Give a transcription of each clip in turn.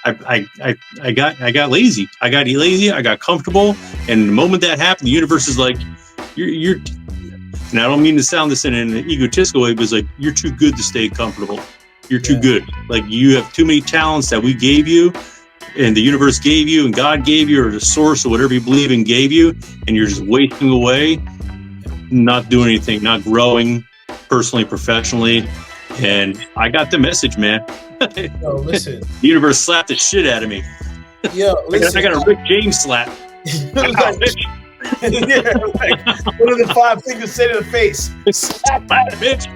I got lazy. I got lazy. I got comfortable. And the moment that happened, the universe is like, you're. And I don't mean to sound this in an egotistical way, but it's like, you're too good to stay comfortable. You're too good. Like, you have too many talents that we gave you, and the universe gave you, and God gave you, or the source, or whatever you believe in gave you, and you're just wasting away, not doing anything, not growing personally, professionally. And I got the message, man. Yo, listen. The universe slapped the shit out of me. Yo, listen. I got a Rick James slap. Yeah, like, one of the 5 things to say to the face. Slap that bitch.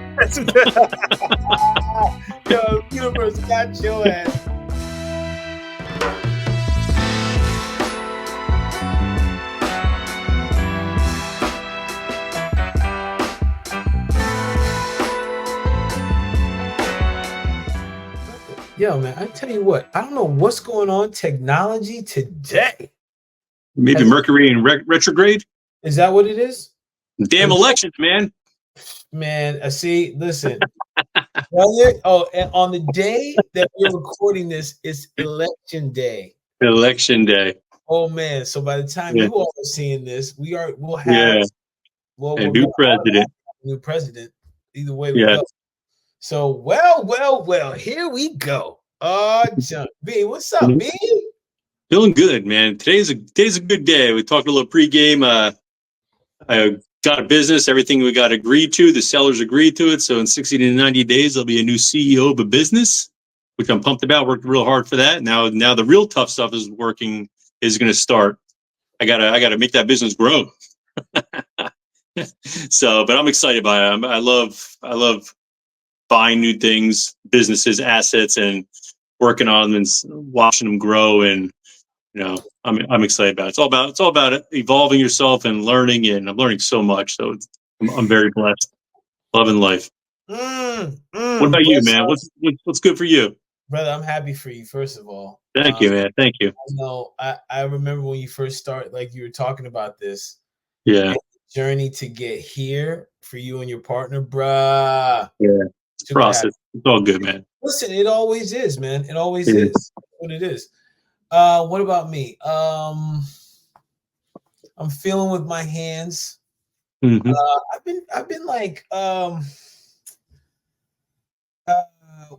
Yo, universe got your ass. Yo, man, I tell you what, I don't know what's going on technology today. Maybe Mercury in retrograde? Is that what it is? Damn elections, man. Man, see, listen. And on the day that we're recording this, it's election day. Election day. Oh man! So by the time you all are seeing this, we'll have a new president. New president. Either way we go. So well, here we go. John B, what's up, B? Feeling good, man. Today's a good day. We talked a little pregame. I got a business. Everything we got agreed to. The sellers agreed to it. So in 60 to 90 days, there'll be a new CEO of a business, which I'm pumped about. Worked real hard for that. Now the real tough stuff is going to start. I gotta make that business grow. So, but I'm excited by it. I love buying new things, businesses, assets, and working on them and watching them grow. And I'm excited about it. It's all about evolving yourself and learning. And I'm learning so much. So I'm very blessed, loving life. What about you, man? What's good for you, brother? I'm happy for you. First of all, thank you, man. Thank you. I remember when you first started, like you were talking about this. Yeah. Journey to get here for you and your partner, bruh. Yeah. Process. It's all good, man. Listen, it always is, man. It always is. That's what it is. What about me? I'm feeling with my hands. Mm-hmm. I've been like,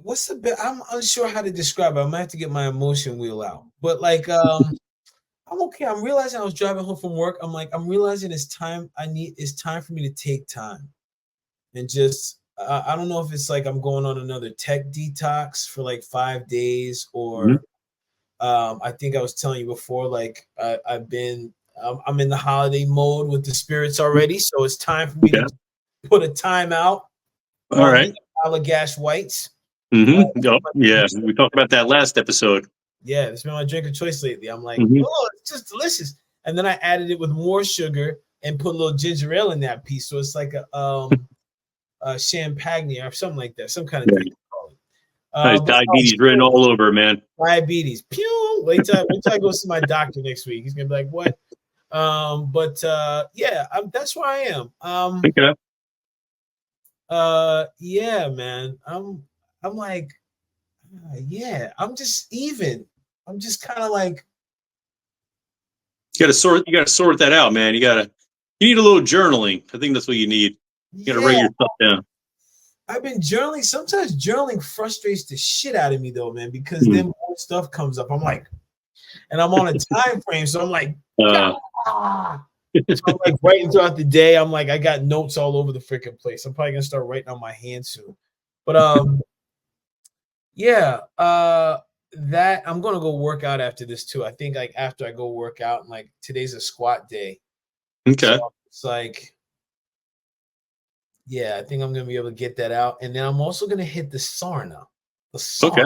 what's the bit? I'm unsure how to describe it. I might have to get my emotion wheel out. But like, I'm okay. I'm realizing I was driving home from work. I'm realizing it's time for me to take time and just, I don't know if it's like I'm going on another tech detox for like 5 days or I think I was telling you before, like I'm in the holiday mode with the spirits already. So it's time for me to put a time out. All right. Allagash Whites. Mm-hmm. We talked about that last episode. Yeah, it's been my drink of choice lately. I'm like, oh, it's just delicious. And then I added it with more sugar and put a little ginger ale in that piece. So it's like a champagne or something like that. Some kind of drink. Diabetes written all over, man. Diabetes. Pew! Wait till I go see my doctor next week. He's gonna be like, what? That's where I am. Yeah, man. I'm like, I'm just even. I'm just kind of like, you gotta sort that out, man. You need a little journaling. I think that's what you need. You gotta write yourself down. I've been journaling. Sometimes journaling frustrates the shit out of me though, man, because then more stuff comes up. I'm like, and I'm on a time frame, so I'm like, so I'm like writing throughout the day. I'm like, I got notes all over the freaking place. I'm probably gonna start writing on my hand soon. But that I'm gonna go work out after this too. I think like after I go work out, and like today's a squat day. Okay. So it's like, I think I'm gonna be able to get that out, and then I'm also gonna hit the sauna. Okay.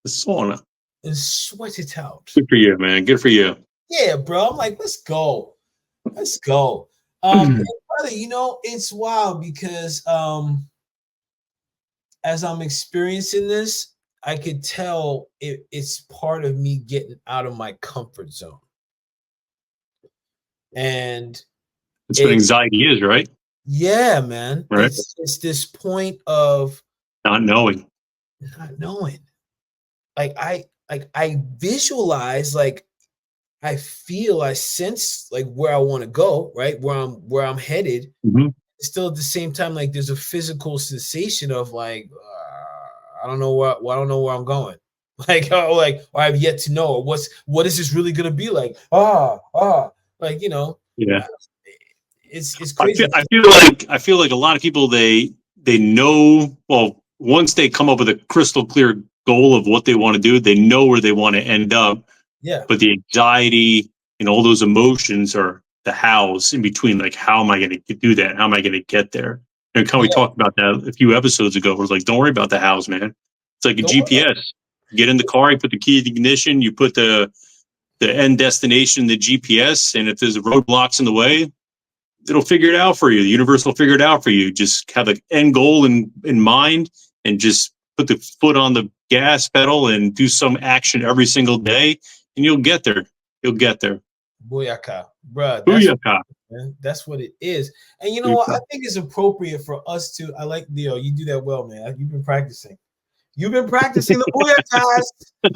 The sauna. And sweat it out. Good for you, man. Good for you. Yeah, bro. I'm like, let's go. Brother, it's wild because as I'm experiencing this, I could tell it's part of me getting out of my comfort zone. And that's what anxiety is, right? Yeah, man. Right. It's this point of not knowing. Like like I visualize, like I feel, I sense like where I want to go, right? Where I'm headed. Mhm. Still at the same time, like there's a physical sensation of like I don't know where I don't know where I'm going. Like or I've yet to know, or what is this really gonna be like? Like Yeah. it's crazy. I feel like a lot of people they know, well, once they come up with a crystal clear goal of what they want to do, they know where they want to end up. Yeah, But the anxiety and all those emotions are the hows in between. Like, how am I going to do that? How am I going to get there? And kind of we yeah. talked about that a few episodes ago. We're like, don't worry about the hows, man. It's like a Don't worry. GPS. You get in the car, you put the key in the ignition, you put the end destination in the GPS, and if there's roadblocks in the way, it'll figure it out for you. The universe will figure it out for you. Just have the end goal in mind, and just put the foot on the gas pedal and do some action every single day, and you'll get there. You'll get there. Booyaka, bruh. Booyaka. Man. That's what it is. And you know what? I Booyaka. think it's appropriate for us to. I like Leo. You do that well, man. You've been practicing. You've been practicing the booyakas.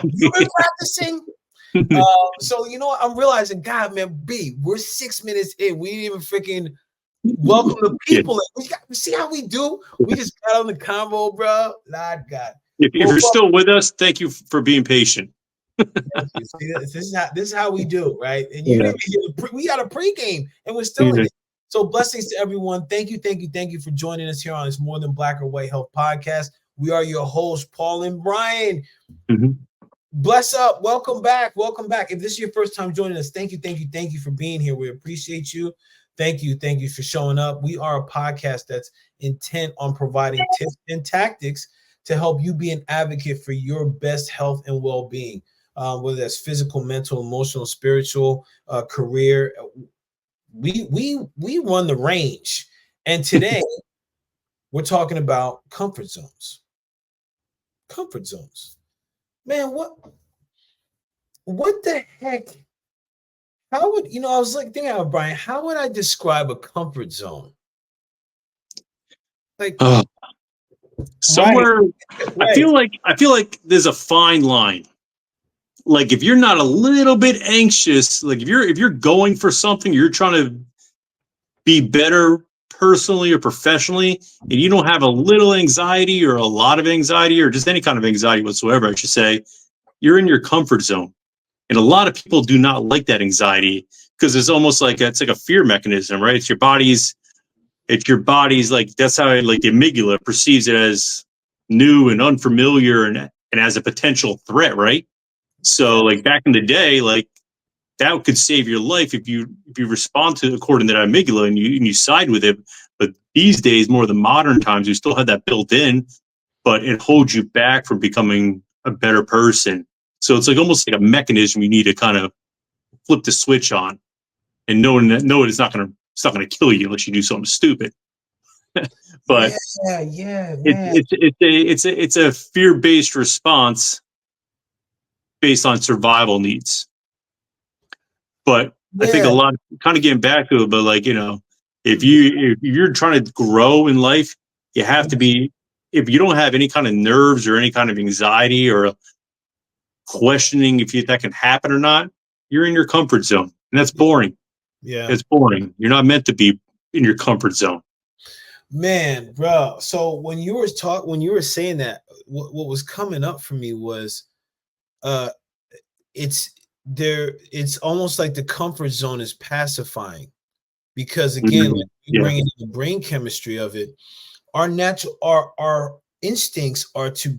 You've been practicing. So you know what? I'm realizing, God, man, B, we're 6 minutes in. We didn't even freaking welcome the people. We see how we do. We just got on the combo, bro. Lord God. If you're still with us, thank you for being patient. See, this is how we do, right? And you didn't even get we got a pregame, and we're still in it. So blessings to everyone. Thank you for joining us here on this More Than Black or White Health podcast. We are your hosts, Paul and Brian. Mm-hmm. Bless up. Welcome back. Welcome back. If this is your first time joining us, thank you for being here. We appreciate you. Thank you for showing up. We are a podcast that's intent on providing tips and tactics to help you be an advocate for your best health and well-being. Whether that's physical, mental, emotional, spiritual, career, we run the range. And today we're talking about comfort zones. Comfort zones, man. What the heck? How would I was like thinking about Brian. How would I describe a comfort zone? Like somewhere, right. I feel like there's a fine line. Like if you're not a little bit anxious, like if you're going for something, you're trying to be better personally or professionally, and you don't have a little anxiety or a lot of anxiety or just any kind of anxiety whatsoever, I should say, you're in your comfort zone. And a lot of people do not like that anxiety because it's almost like it's like a fear mechanism, right? It's your body's like that's how like the amygdala perceives it as new and unfamiliar and as a potential threat, right? So like back in the day, like that could save your life if you respond to according to that amygdala and you side with it. But these days, more of the modern times, you still have that built in, but it holds you back from becoming a better person. So it's like almost like a mechanism you need to kind of flip the switch on, and knowing it's not gonna kill you unless you do something stupid. But yeah, man. it's a fear based response based on survival needs. But I think a lot, kind of getting back to it, but like, if you're trying to grow in life, you have to be, if you don't have any kind of nerves or any kind of anxiety or questioning if that can happen or not, you're in your comfort zone. And that's boring. Yeah. It's boring. You're not meant to be in your comfort zone. Man, bro. So when you were saying that, what was coming up for me was it's almost like the comfort zone is pacifying, because again, like you bring in the brain chemistry of it, our instincts are to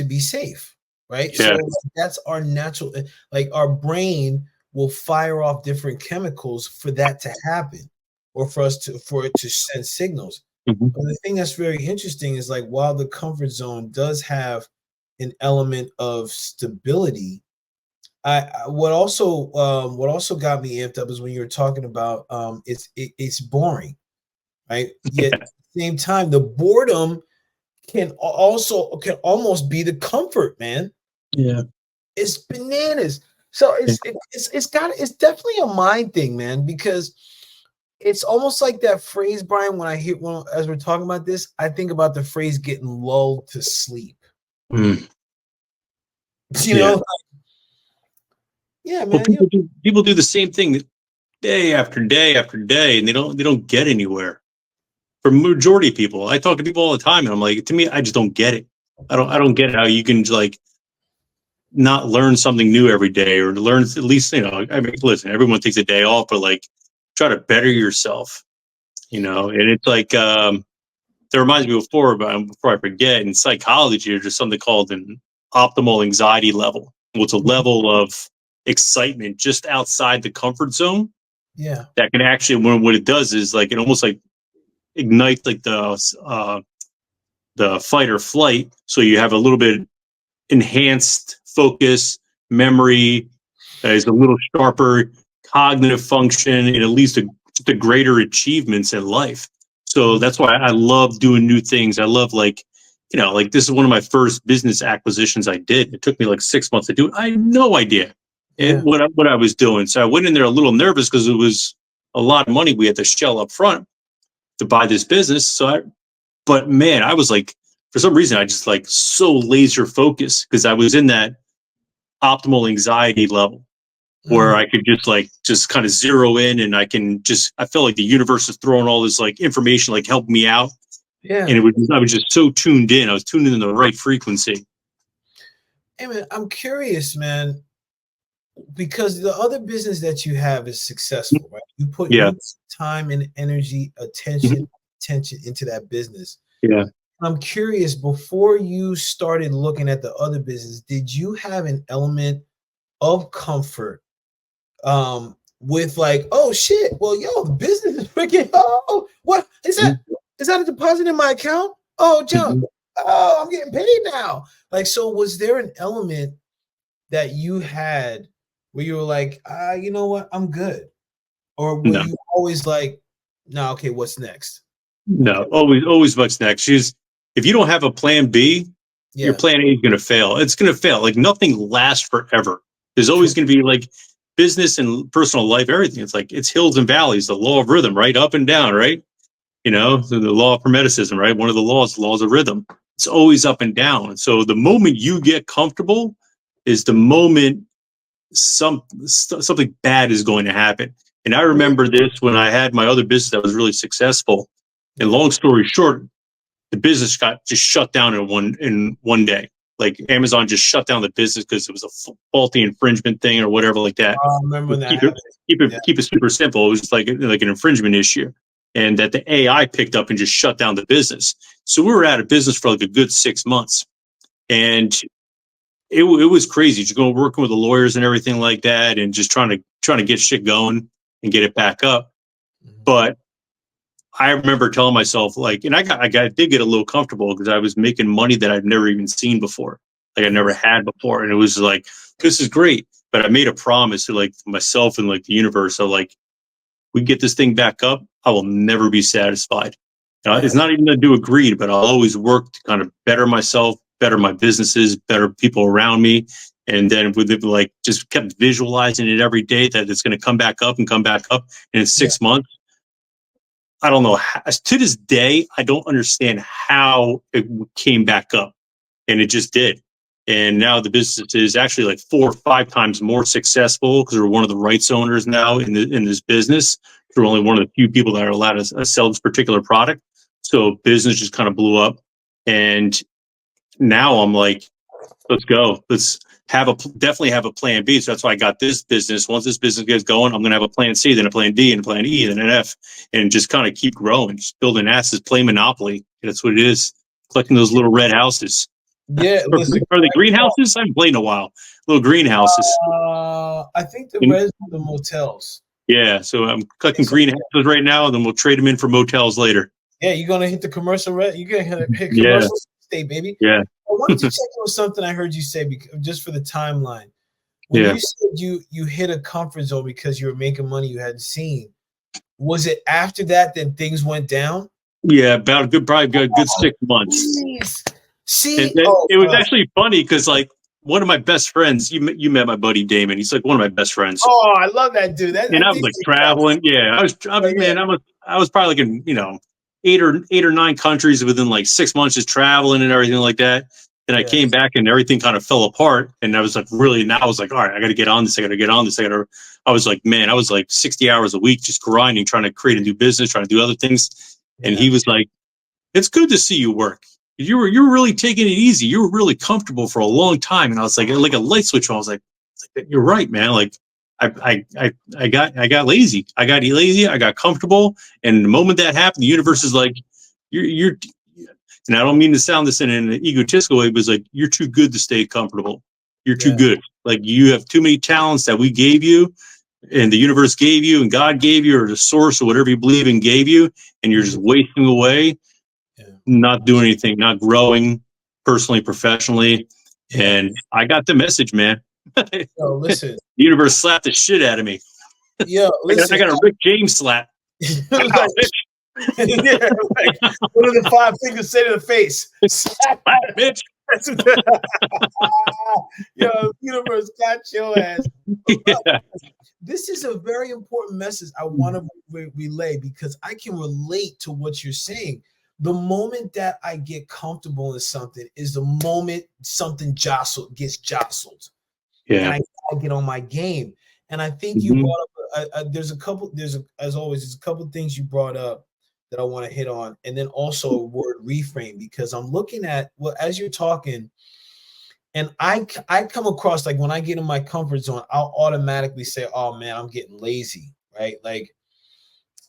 be safe, right? Yeah. So that's our natural, like our brain will fire off different chemicals for that to happen, or for it to send signals. Mm-hmm. But the thing that's very interesting is, like, while the comfort zone does have an element of stability, what also got me amped up is when you were talking about it's boring, right? Yet at the same time, the boredom can almost be the comfort, man. Yeah, it's bananas. So it's definitely a mind thing, man, because it's almost like that phrase, Brian. As we're talking about this, I think about the phrase getting lulled to sleep. Mm. You Yeah. know, like, yeah, Well, man. people do the same thing day after day after day, and they don't get anywhere. For majority of people, I talk to people all the time, and I'm like, to me, I just don't get it. I don't get how you can like not learn something new every day, or learn at least, I mean, listen, everyone takes a day off, but like try to better yourself, and it's like, that reminds me before I forget, in psychology, there's just something called an optimal anxiety level. Well, it's a level of excitement just outside the comfort zone Yeah. that can actually, when what it does is like, it almost like ignites like the fight or flight. So you have a little bit enhanced focus, memory is a little sharper, cognitive function, and at least the greater achievements in life. So that's why I love doing new things. I love like this is one of my first business acquisitions I did. It took me like 6 months to do it. I had no idea Yeah. what I was doing. So I went in there a little nervous because it was a lot of money we had to shell up front to buy this business. But man, I was like, for some reason, I just like so laser focused because I was in that optimal anxiety level where I could just kind of zero in, and I felt like the universe was throwing all this like information, like help me out. Yeah. And I was just so tuned in. I was tuned in the right frequency. Hey, man, I'm curious, man, because the other business that you have is successful, right? Yeah. You put time and energy, Mhm. attention into that business. Yeah. I'm curious, before you started looking at the other business, did you have an element of comfort with like, oh shit, well, yo, the business is freaking, oh, what is that? Mhm. Is that a deposit in my account? Oh, jump. Mhm. Oh, I'm getting paid now. Like, so was there an element that you had where you were like, you know what, I'm good? Or were No, you always like, no, okay, what's next? no, Okay. always what's next. If you don't have a plan B, your Yeah, plan A is going to fail. It's going to fail. Like nothing lasts forever. There's true. always going to be like business and personal life, everything. It's hills and valleys, the law of rhythm, right? Up and down, right? So the law of hermeticism, right? One of the laws of rhythm. It's always up and down. So the moment you get comfortable is the moment something bad is going to happen. And I Yeah. remember this when I had my other business that was really successful. And Yeah. long story short, the business got just shut down in one day. Like Amazon just shut down the business because it was a faulty infringement thing or whatever like that. I remember But when that happened. Yeah. keep it super simple. It was just like an infringement issue, and that the AI picked up and just shut down the business. So we were out of business for like a good 6 months, and it was crazy. Just going working with the lawyers and everything like that, and just trying to get shit going and get it back up. Mhm. But I remember telling myself like, and did get a little comfortable because I was making money that I've never even seen before, like I never Nice. had before, and it was like, this is great. But I made a promise to like myself and like the universe. So like, we get this thing back up, I will never be satisfied. Yeah. It's not even to do with greed, but I'll always work to kind of better myself, better my businesses, better people around me. And then with it, like just kept visualizing it every day that it's going to come back up and come back up. And in Yeah. 6 months, I don't know. To this day, I don't understand how it came back up, and it just did. And now the business is actually like 4 or 5 times more successful because we're one of the rights owners now in this business. We're only one of the few people that are allowed to sell this particular product. So business just kind of blew up, and now I'm like, let's go. Let's definitely have a plan B. So that's why I got this business. Once this business gets going, I'm going to have a plan C, then a plan D, and a plan E, then an F, and just kind of keep growing, just building assets, play Monopoly. That's what it is. Collecting those little red houses. Yeah. Or Listen, are they greenhouses? I haven't played in a while. Little greenhouses. I think the And, rest of the motels. yeah. So I'm collecting So, greenhouses right now, and then we'll trade them in for motels later. yeah, you're gonna hit the commercial rent. You're gonna hit Yeah. commercial state, baby. Yeah. I wanted to check in with something I heard you say just for the timeline. When Yeah. you said you hit a comfort zone because you were making money you hadn't seen, was it after that things went down? Yeah. Probably a good 6 months. Please. And See, then oh, it was actually funny because like one of my best friends, you met my buddy Damon. He's like one of my best friends. oh, I love that dude. And That I was dude's like success. traveling. Yeah, I Oh, was yeah. man, I was probably like in 8 or 9 countries within like 6 months, just traveling and everything like that. And I came back and everything kind of fell apart. And I was like, really, now I was like, all right, I got to get on this. I got to get on this. I was like, man, I was like 60 hours a week, just grinding, trying to create a new business, trying to do other things. And he was like, it's good to see you work. You were really taking it easy. You were really comfortable for a long time. And I was like a light switch. I was like, you're right, man. Like I got lazy. I got lazy. I got comfortable. And the moment that happened, the universe is like, you're and I don't mean to sound this in an egotistical way, but it's like, you're too good to stay comfortable. You're too good. Like you have too many talents that we gave you and the universe gave you and God gave you, or the source or whatever you believe in gave you. And you're just wasting away, not doing anything, not growing personally, professionally. And I got the message, man. Yo, listen. The universe slapped the shit out of me. Yo, listen. I got a Rick James slap. Yeah, like, what do the 5 fingers say to the face? Slap, bitch. Yo, universe got your ass. Yeah. This is a very important message I want to relay, because I can relate to what you're saying. The moment that I get comfortable in something is the moment something gets jostled. Yeah. And I get on my game. And I think you brought up, there's a couple things you brought up that I want to hit on. And then also a word reframe, because I'm looking at, well, as you're talking, and I come across, like when I get in my comfort zone, I'll automatically say, oh man, I'm getting lazy, right? Like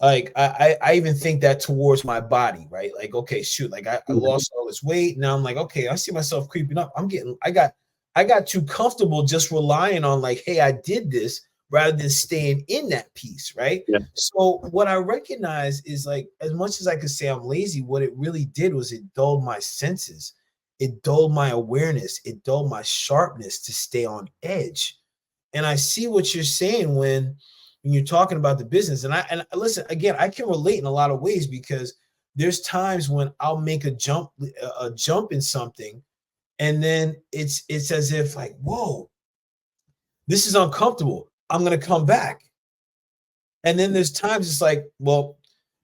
I even think that towards my body, right? Like, okay, shoot, like I lost all this weight. Now I'm like, okay, I see myself creeping up. I got too comfortable just relying on like, hey, I did this, rather than staying in that piece, right? Yeah. So what I recognize is, like, as much as I could say I'm lazy, what it really did was it dulled my senses. It dulled my awareness. It dulled my sharpness to stay on edge. And I see what you're saying when you're talking about the business. And listen, again, I can relate in a lot of ways, because there's times when I'll make a jump in something, and then it's as if like, whoa, this is uncomfortable. I'm going to come back. And then there's times it's like, well,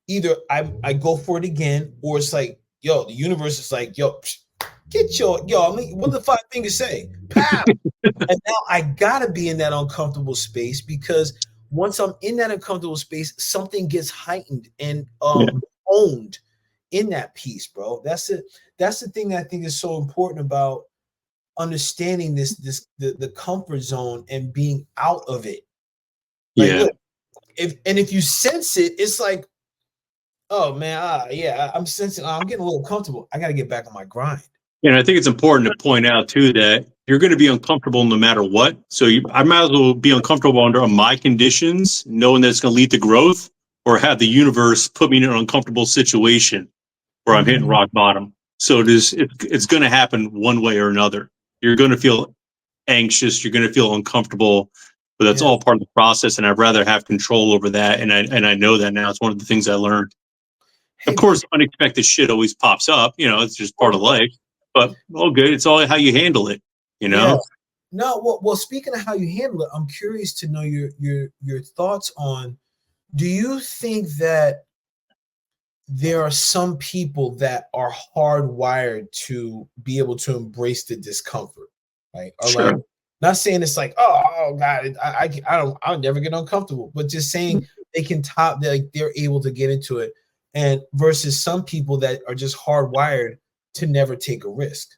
either I go for it again, or it's like, yo, the universe is like, yo, I mean, what do the 5 fingers say? Pow! And now I got to be in that uncomfortable space, because once I'm in that uncomfortable space, something gets heightened and owned in that piece, bro. That's it. That's the thing that I think is so important about understanding the comfort zone and being out of it. Like, look, if you sense it, it's like, oh man, I'm sensing, I'm getting a little comfortable. I got to get back on my grind. And I think it's important to point out too that you're going to be uncomfortable no matter what. So I might as well be uncomfortable under my conditions, knowing that it's going to lead to growth, or have the universe put me in an uncomfortable situation where I'm hitting rock bottom. So it's going to happen one way or another. You're going to feel anxious. You're going to feel uncomfortable, but that's all part of the process. And I'd rather have control over that. And I know that now. It's one of the things I learned. Of course, unexpected shit always pops up. It's just part of life. But all good. It's all how you handle it. No, well, speaking of how you handle it, I'm curious to know your thoughts on. Do you think that there are some people that are hardwired to be able to embrace the discomfort, right? Or sure. Like, not saying it's like, oh God, I'll never get uncomfortable, but just saying they can they're able to get into it, and versus some people that are just hardwired to never take a risk.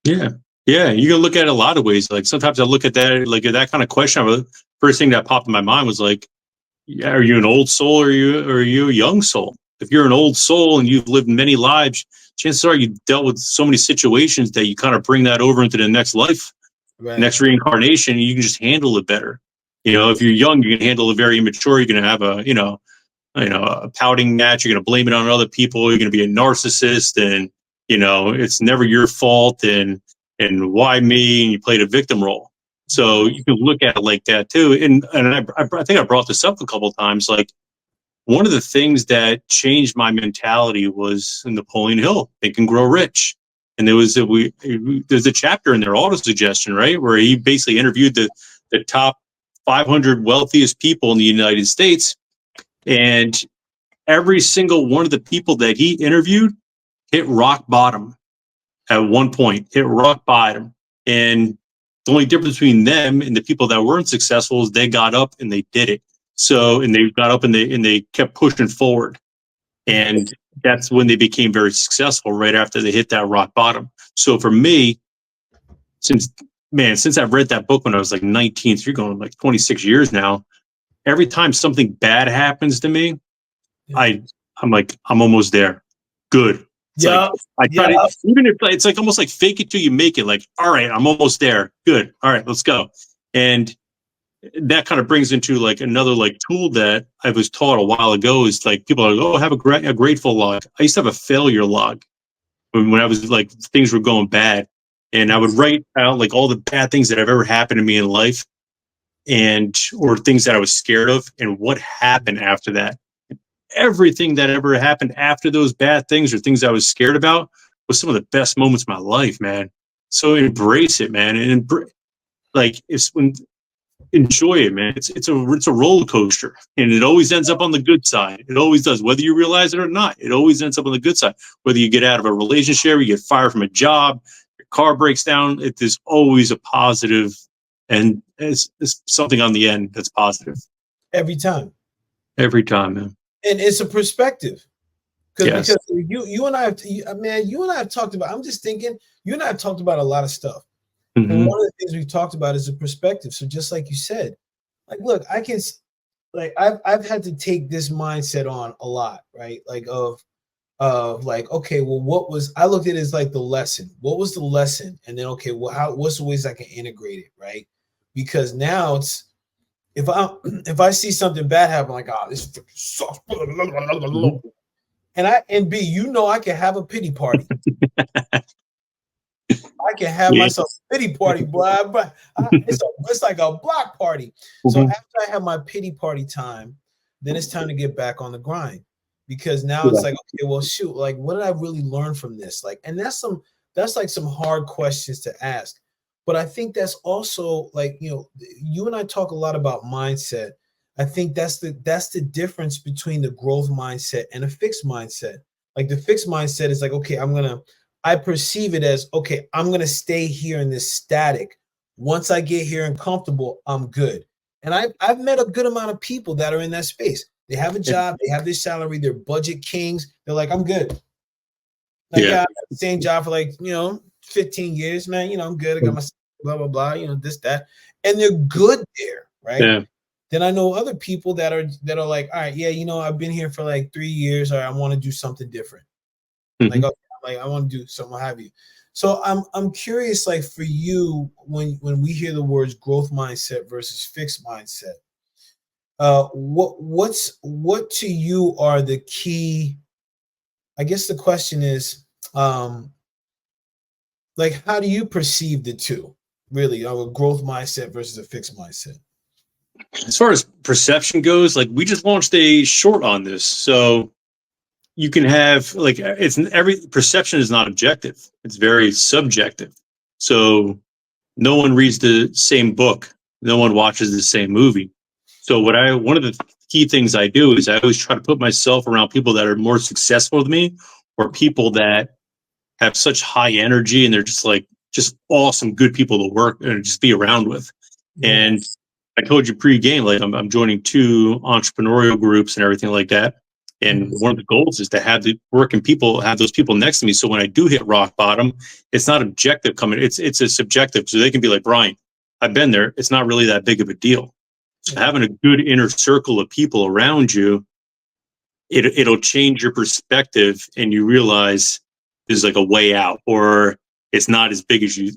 Yeah. You can look at it a lot of ways. Like sometimes I look at that, like that kind of question. First thing that popped in my mind was like, are you an old soul or are you a young soul? If you're an old soul and you've lived many lives, chances are you dealt with so many situations that you kind of bring that over into the next life, next reincarnation, and you can just handle it better. If you're young, you can handle it very immature. You're going to have a pouting match. You're going to blame it on other people. You're going to be a narcissist, and it's never your fault. And why me? And you played a victim role. So you can look at it like that too. And I think I brought this up a couple of times. Like, one of the things that changed my mentality was Napoleon Hill, Think and Grow Rich. And there's a chapter in there, autosuggestion, right, where he basically interviewed the top 500 wealthiest people in the United States. And every single one of the people that he interviewed hit rock bottom. at one point, hit rock bottom. And the only difference between them and the people that weren't successful is they got up and they did it. So, and they got up and they kept pushing forward. And that's when they became very successful, right after they hit that rock bottom. So for me, since I've read that book when I was like 19, so you're going like 26 years now, every time something bad happens to me, I'm like, I'm almost there. Good. It's like, I try to, even if it's like almost like fake it till you make it, like, all right, I'm almost there. Good. All right, let's go. And that kind of brings into like another like tool that I was taught a while ago is like people are like, oh, have a grateful log. I used to have a failure log when I was like, things were going bad. And I would write out like all the bad things that have ever happened to me in life or things that I was scared of and what happened after that. Everything that ever happened after those bad things or things I was scared about was some of the best moments of my life, man. So embrace it, man. And enjoy it, man. It's a roller coaster, and it always ends up on the good side. It always does, whether you realize it or not. It always ends up on the good side. Whether you get out of a relationship, or you get fired from a job, your car breaks down. There's always a positive, and it's something on the end that's positive every time. Every time, man. And it's a perspective. Yes. Because you and I have talked about. I'm just thinking, you and I have talked about a lot of stuff. Mm-hmm. And one of the things we've talked about is a perspective. So just like you said, like, look, I've had to take this mindset on a lot, right? Like of like, okay, well, I looked at it as like the lesson. What was the lesson? And then, okay, well, what's the ways I can integrate it, right? Because now it's, if I see something bad happen, like, oh, this sucks. And B, I can have a pity party. I can have myself a pity party, blah, blah. It's like a block party. Mm-hmm. So after I have my pity party time, then it's time to get back on the grind, because now it's like, okay, well, shoot, like, what did I really learn from this? Like, and that's like some hard questions to ask. But I think that's also like, you and I talk a lot about mindset. I think that's the difference between the growth mindset and a fixed mindset. Like the fixed mindset is like, okay, I perceive it as, okay, I'm going to stay here in this static. Once I get here and comfortable, I'm good. And I've met a good amount of people that are in that space. They have a job, they have this salary, they're budget kings. They're like, I'm good. Like, I have the same job for like, 15 years, man. I'm good. I got my blah, blah, blah, this, that. And they're good there, right? Yeah. Then I know other people that are like, all right, yeah, I've been here for like 3 years, or I want to do something different. Mm-hmm. Like, okay, like I want to do something, what have you. So I'm curious, like for you, when we hear the words growth mindset versus fixed mindset, what to you are the key? I guess the question is, like, how do you perceive the two, really, a growth mindset versus a fixed mindset? As far as perception goes, like we just launched a short on this, so you can have like every perception is not objective; it's very subjective. So no one reads the same book, no one watches the same movie. So one of the key things I do is I always try to put myself around people that are more successful than me, or people that have such high energy and they're just awesome, good people to work and just be around with. Yes. And I told you pre-game, like I'm joining 2 entrepreneurial groups and everything like that. And one of the goals is to have the working people, have those people next to me. So when I do hit rock bottom, it's not objective coming. It's a subjective. So they can be like, Brian, I've been there. It's not really that big of a deal. So having a good inner circle of people around you, it'll change your perspective, and you realize there's like a way out, or it's not as big as you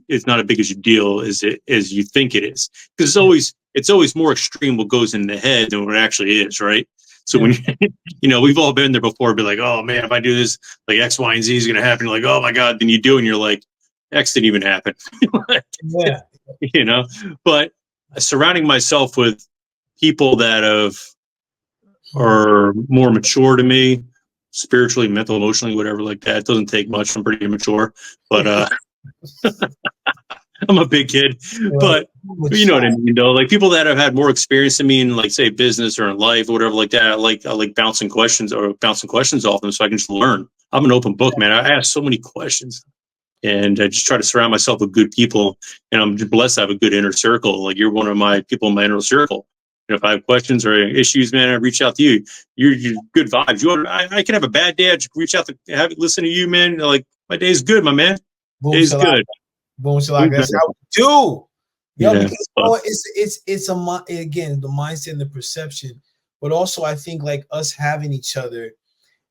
deal as you think it is. Because it's always more extreme what goes in the head than what it actually is, right? So when we've all been there before, be like, oh man, if I do this, like X, Y, and Z is going to happen. You're like, oh my God. Then you do, and you're like, X didn't even happen. But surrounding myself with people that are more mature to me, spiritually, mental, emotionally, whatever like that. It doesn't take much. I'm pretty immature, but I'm a big kid. But you know what I mean, though. Like people that have had more experience than me in, like, say, business or in life or whatever like that. I like bouncing questions off them so I can just learn. I'm an open book, man. I ask so many questions. And I just try to surround myself with good people. And I'm blessed to have a good inner circle. Like you're one of my people in my inner circle. And if I have questions or issues, man, I reach out to you. You're good vibes. I can have a bad day. I just reach out to listen to you, man. Like my day's good, my man. Boom, Day's good. Boom, Shalak. That's how we do. Yo, Yeah, because it's again, the mindset and the perception, but also I think like us having each other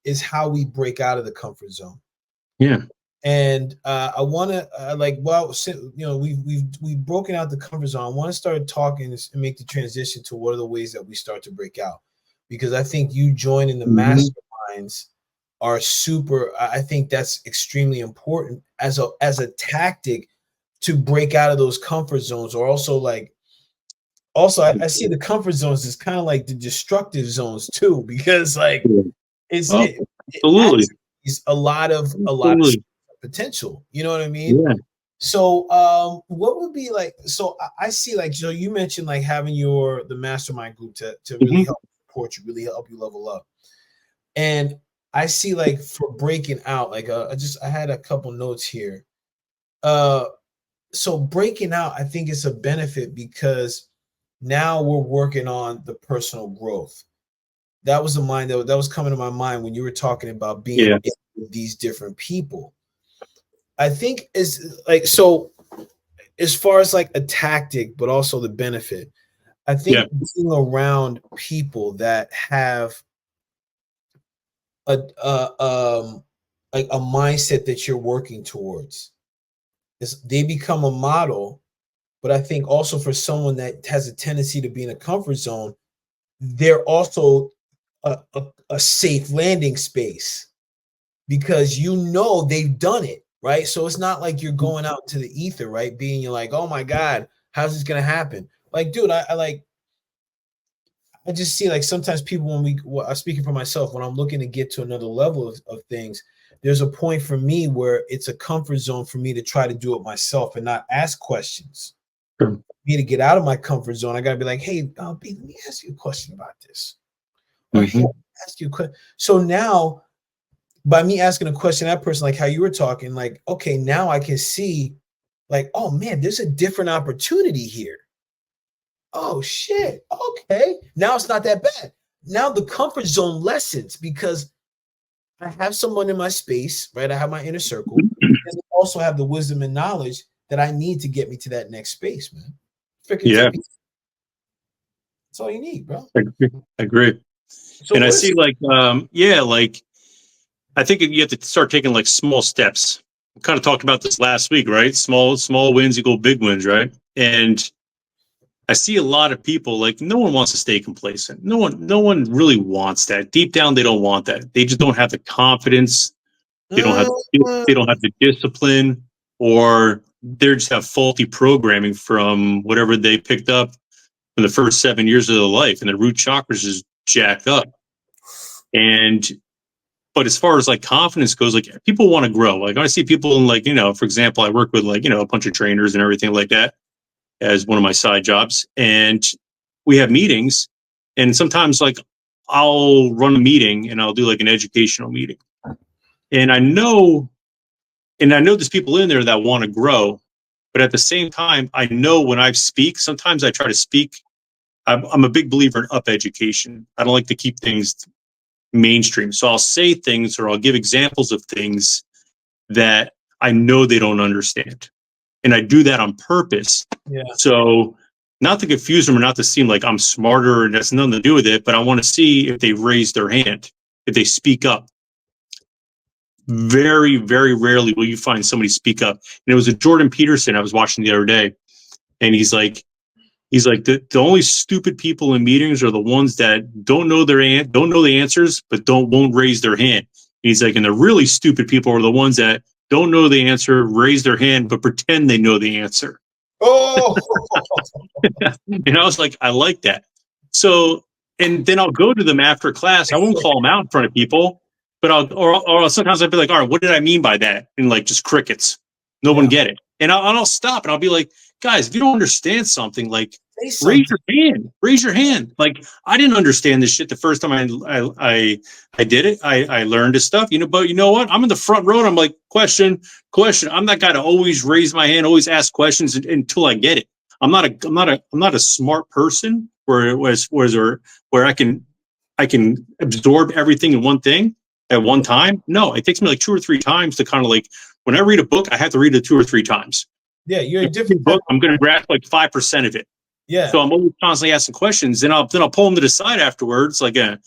is how we break out of the comfort zone. Yeah. And I want to we've broken out the comfort zone. I want to start talking and make the transition to what are the ways that we start to break out, because I think you joining the masterminds are super. I think that's extremely important as a tactic to break out of those comfort zones. Or also I see the comfort zones as kind of like the destructive zones too, because like it absolutely a lot of potential, you know what I mean? Yeah. So what would be like, so I see like, so you mentioned like having the mastermind group to really help support you, really help you level up. And I see like for breaking out, like I had a couple notes here. So breaking out, I think it's a benefit because now we're working on the personal growth. That was that was coming to my mind when you were talking about being with these different people. I think is like, so as far as like a tactic, but also the benefit, I think being around people that have like a mindset that you're working towards, is they become a model. But I think also for someone that has a tendency to be in a comfort zone, they're also a safe landing space, because they've done it, right? So it's not like you're going out to the ether, right? You're like, oh my God, how's this gonna happen? Like, dude, I just see like sometimes people I'm speaking for myself, when I'm looking to get to another level of things, there's a point for me where it's a comfort zone for me to try to do it myself and not ask questions. For me to get out of my comfort zone, I gotta be like, hey, B, let me ask you a question about this. Or hey, ask you a question. So now, by me asking a question, that person, like how you were talking, like, okay, now I can see, like, oh man, there's a different opportunity here. Oh shit. Okay. Now it's not that bad. Now the comfort zone lessens because I have someone in my space, right? I have my inner circle, and I also have the wisdom and knowledge that I need to get me to that next space, man. Freaking that's all you need, bro. I agree. So and I see like, like I think you have to start taking like small steps. We kind of talked about this last week, right? Small wins equal big wins, right? And I see a lot of people, like, no one wants to stay complacent. No one really wants that. Deep down, they don't want that. They just don't have the confidence. They don't have the discipline, or they just have faulty programming from whatever they picked up in the first 7 years of their life, and their root chakras is jacked up. But as far as like confidence goes, like people want to grow. Like I see people in like, for example, I work with like, a bunch of trainers and everything like that as one of my side jobs. And we have meetings, and sometimes like I'll run a meeting and I'll do like an educational meeting. And I know there's people in there that want to grow, but at the same time, I know when I speak, sometimes I try to speak. I'm a big believer in up education. I don't like to keep things mainstream. So I'll say things, or I'll give examples of things that I know they don't understand. And I do that on purpose. Yeah. So not to confuse them or not to seem like I'm smarter and that's nothing to do with it, but I want to see if they raise their hand, if they speak up. Very, very rarely will you find somebody speak up. And it was a Jordan Peterson I was watching the other day. And he's like, the only stupid people in meetings are the ones that don't know the answers, but won't raise their hand. And he's like, and the really stupid people are the ones that don't know the answer, raise their hand, but pretend they know the answer. Oh, and I was like, I like that. So, and then I'll go to them after class. I won't call them out in front of people, but or sometimes I'll be like, all right, what did I mean by that? And like just crickets. No one get it. And I'll stop and I'll be like, guys, if you don't understand something, like say Raise something. your hand. Raise your hand. Like, I didn't understand this shit the first time I did it. I learned this stuff, but you know what? I'm in the front row and I'm like, question. I'm that guy to always raise my hand, always ask questions until I get it. I'm not a smart person where it was where I can absorb everything in one thing at one time. No, it takes me like 2 or 3 times to kind of like, when I read a book, I have to read it 2 or 3 times. Yeah, you're a If I read a different type book, I'm going to grasp like 5% of it. Yeah. So I'm always constantly asking questions. Then I'll pull them to the side afterwards, like a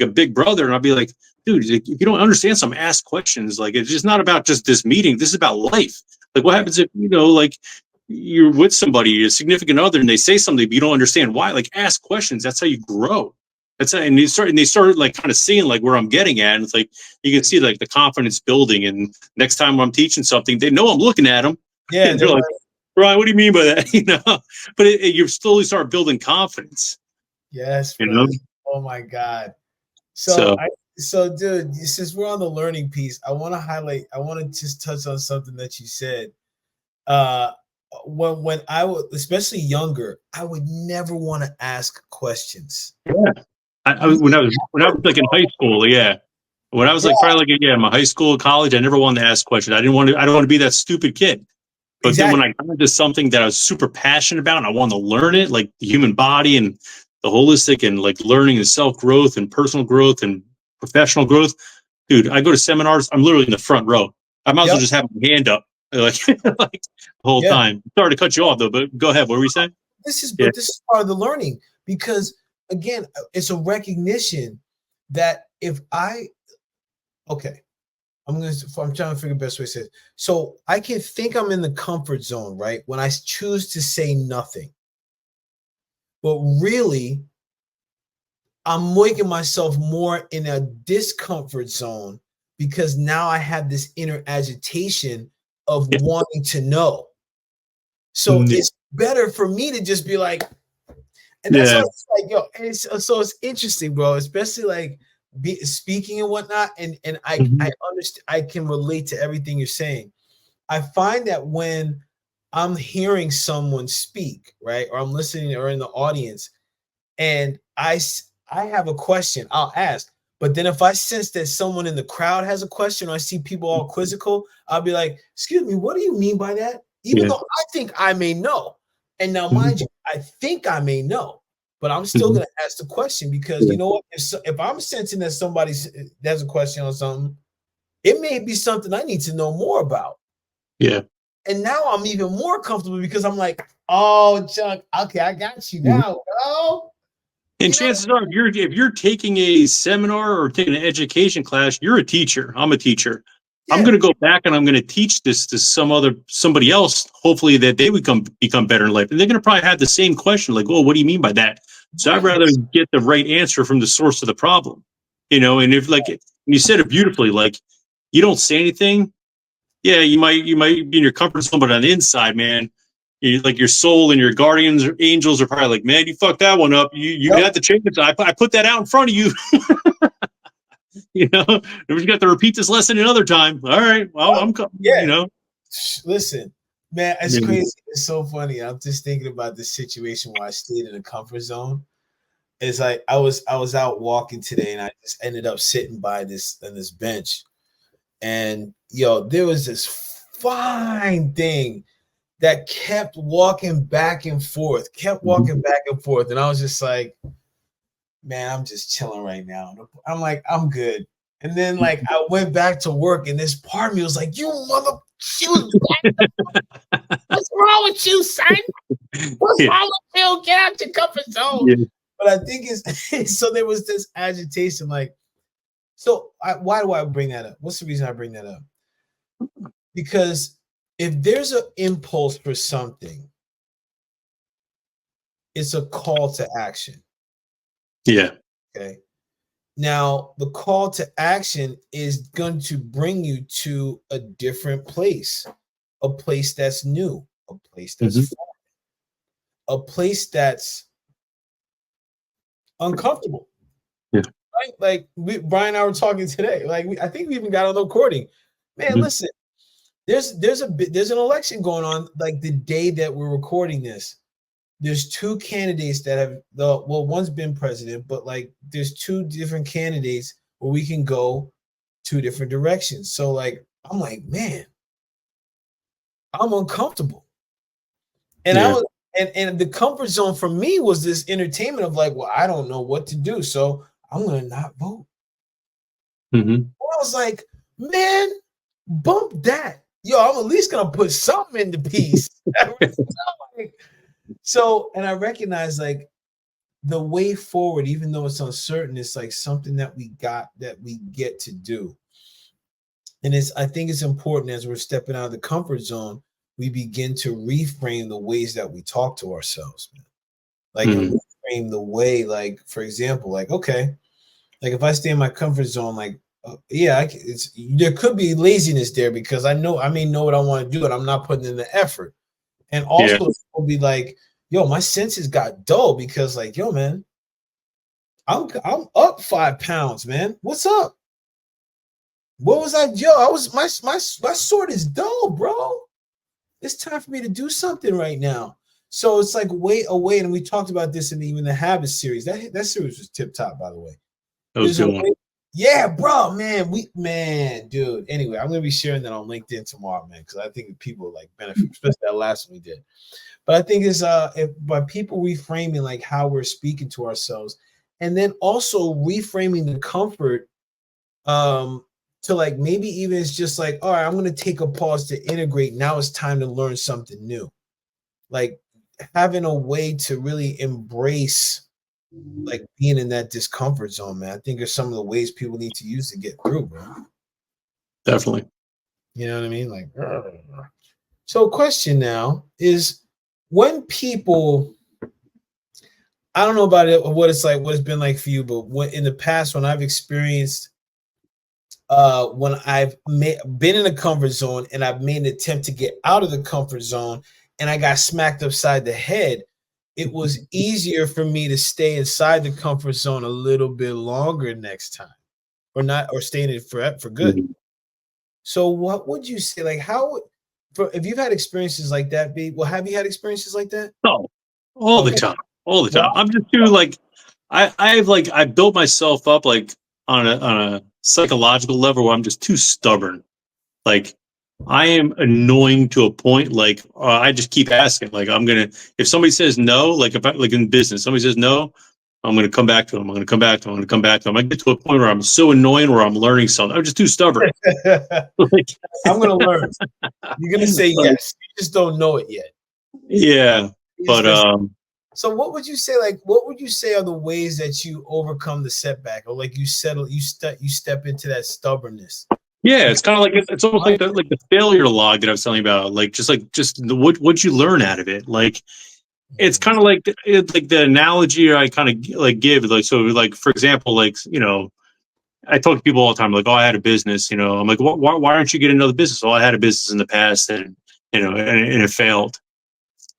big brother, and I'll be like, dude, if you don't understand something, ask questions. Like, it's just not about just this meeting. This is about life. Like, what happens if like you're with somebody, a significant other, and they say something but you don't understand why? Like, ask questions. That's how you grow. That's how, and they start like kind of seeing like where I'm getting at. And it's like you can see like the confidence building. And next time I'm teaching something, they know I'm looking at them. Yeah, And they're like, Brian, what do you mean by that? But you slowly start building confidence. yes, You know, brother. Oh my God. so So dude, since we're on the learning piece, I want to just touch on something that you said. Uh when I was especially younger, I would never want to ask questions. yeah, when I was like in high school, yeah. When I was like Yeah, probably like in my high school, college, I never wanted to ask questions. I don't want to be that stupid kid. But then when exactly. I got into something that I was super passionate about and I wanted to learn it, like the human body and the holistic and like learning and self growth and personal growth and professional growth, dude, I go to seminars. I'm literally in the front row. I might as Yep. well just have my hand up like, like the whole Yeah. time. Sorry to cut you off though, but go ahead. What were we saying? Yeah. This is part of the learning because again, it's a recognition that if I okay, I'm trying to figure the best way to say it. So I can think I'm in the comfort zone, right? When I choose to say nothing. But really, I'm making myself more in a discomfort zone because now I have this inner agitation of Yeah. wanting to know. So Yeah. it's better for me to just be like, and that's Yeah. why it's like, yo, and so it's interesting, bro, especially like speaking and whatnot. And I Mhm. understand, I can relate to everything you're saying. I find that when I'm hearing someone speak, right, or I'm listening or in the audience, and I have a question, I'll ask. But then if I sense that someone in the crowd has a question, or I see people all quizzical, I'll be like, "Excuse me, what do you mean by that?" Even Yeah. though I think I may know. And now, Mhm. mind you, I think I may know, but I'm still Mhm. going to ask the question because Yeah. you know what? If I'm sensing that somebody has a question on something, it may be something I need to know more about. Yeah. And now I'm even more comfortable because I'm like, "Oh, Chuck, okay, I got you Mhm. now, bro." And You know, chances are, if you're taking a seminar or taking an education class, you're a teacher. I'm a teacher. I'm yeah. going to go back and I'm going to teach this to somebody else. Hopefully, that they become better in life, and they're going to probably have the same question, like, "Oh, what do you mean by that?" So I'd Right. rather get the right answer from the source of the problem, And if like you said it beautifully, like you don't say anything, yeah, you might be in your comfort zone, but on the inside, man, like your soul and your guardians or angels are probably like, man, you fucked that one up. You Yep. got the change. I put that out in front of you. You got to repeat this lesson another time. All right, well, I'm Yeah. Listen, man, it's Yeah. crazy. It's so funny. I'm just thinking about this situation where I stayed in a comfort zone. It's like I was out walking today and I just ended up sitting by this bench. And yo, there was this fine thing that kept walking back and forth, kept Mhm. walking back and forth. And I was just like, man, I'm just chilling right now. I'm like, I'm good. And then like I went back to work, and this part of me was like, you mother, she was what's wrong with you, son? What's Yeah. wrong with you? Get out your comfort zone. Yeah. But I think it's so there was this agitation, like, so why do I bring that up? What's the reason I bring that up? Because if there's an impulse for something, it's a call to action. Yeah. Okay. Now, the call to action is going to bring you to a different place, a place that's new, a place that's Mhm. fun, a place that's uncomfortable, Yeah. right? Like Brian and I were talking today. Like I think we even got on the recording. Man, Mhm. listen, there's an election going on like the day that we're recording this. there's two candidates that have one's been president, but like there's two different candidates where we can go two different directions. So like I'm like, man, I'm uncomfortable. And I was and the comfort zone for me was this entertainment of like, well, I don't know what to do, so I'm gonna not vote. Mm-hmm. I was like, man, bump that. Yo, I'm at least gonna put something in the piece. So, and I recognize like the way forward, even though it's uncertain, it's like something that we get to do. And I think it's important as we're stepping out of the comfort zone, we begin to reframe the ways that we talk to ourselves, man. Like and reframe the way, like, for example, like, okay, like if I stay in my comfort zone, like, there could be laziness there because I may know what I want to do and I'm not putting in the effort. And also it'll be like, yo, my senses got dull because like, yo, man, I'm up 5 pounds, man. What's up? What was I? Yo, I was my sword is dull, bro. It's time for me to do something right now. So it's like way away, and we talked about this in even the Habit series. That series was tip top, by the way. That was a good one. Yeah, bro, man, dude. Anyway, I'm gonna be sharing that on LinkedIn tomorrow, man, because I think people like benefit, especially that last one we did. But I think it's by people reframing like how we're speaking to ourselves, and then also reframing the comfort, to like maybe even it's just like, all right, I'm gonna take a pause to integrate. Now it's time to learn something new. Like having a way to really embrace like being in that discomfort zone, man. I think there's some of the ways people need to use to get through, bro. Definitely. You know what I mean? Like, so question now is when people, I don't know about it, what it's like, what it's been like for you, but when in the past, when I've experienced, when I've been in a comfort zone and I've made an attempt to get out of the comfort zone and I got smacked upside the head, it was easier for me to stay inside the comfort zone a little bit longer next time, or stay in it for good. Mm-hmm. So what would you say? Like if you've had experiences like that, have you had experiences like that? Oh, all the time. Wow. I'm just too like, I built myself up like on a psychological level where I'm just too stubborn. Like I am annoying to a point. Like I just keep asking. Like if somebody says no, like if I like in business, somebody says no, I'm gonna come back to them. I'm gonna come back to them. I'm gonna come back to them. I get to a point where I'm so annoying where I'm learning something. I'm just too stubborn. Like, I'm gonna learn. You're gonna say yes. You just don't know it yet. Yeah, but so what would you say? Like, what would you say are the ways that you overcome the setback, or like you step into that stubbornness? Yeah, it's kind of like it's almost like the failure log that I was telling you about. Like just what you learn out of it. Like it's kind of like the analogy I kind of like give. Like so, like for example, like I talk to people all the time. Like, oh, I had a business. I'm like, why aren't you getting another business? Oh, I had a business in the past, and and it failed.